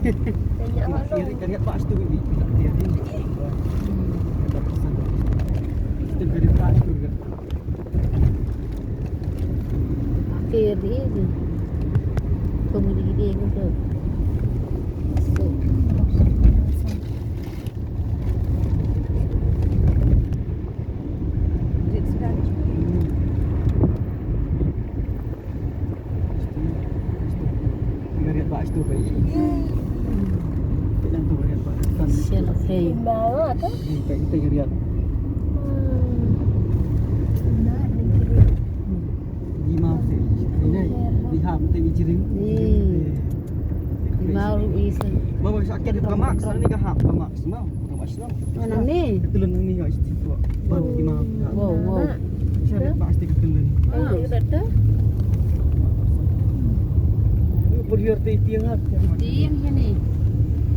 Kiri kan pas tu bibi. Tak dia ni. Ada pesan. Itu kiri pas tu kan. Akhir dia je. Kemudian dia untuk. So. Pak tu baik. Yang tu lihat Pak. Sial okey. Bawa tu. Kita kita lihat. Tynnad negeri. Di mau sih. Ini lihat mesti bijiring. Ni. Mau bisa. Bawa sakit di kamak, sekarang ni kahap kamak semua. Kamak semua. Mana ni? Ketulun ni ya istiqo. Baru di mau. Wow. Saya Pak pasti ketulun. Ada. Ini pergi arti tiang ah. Tiang ni.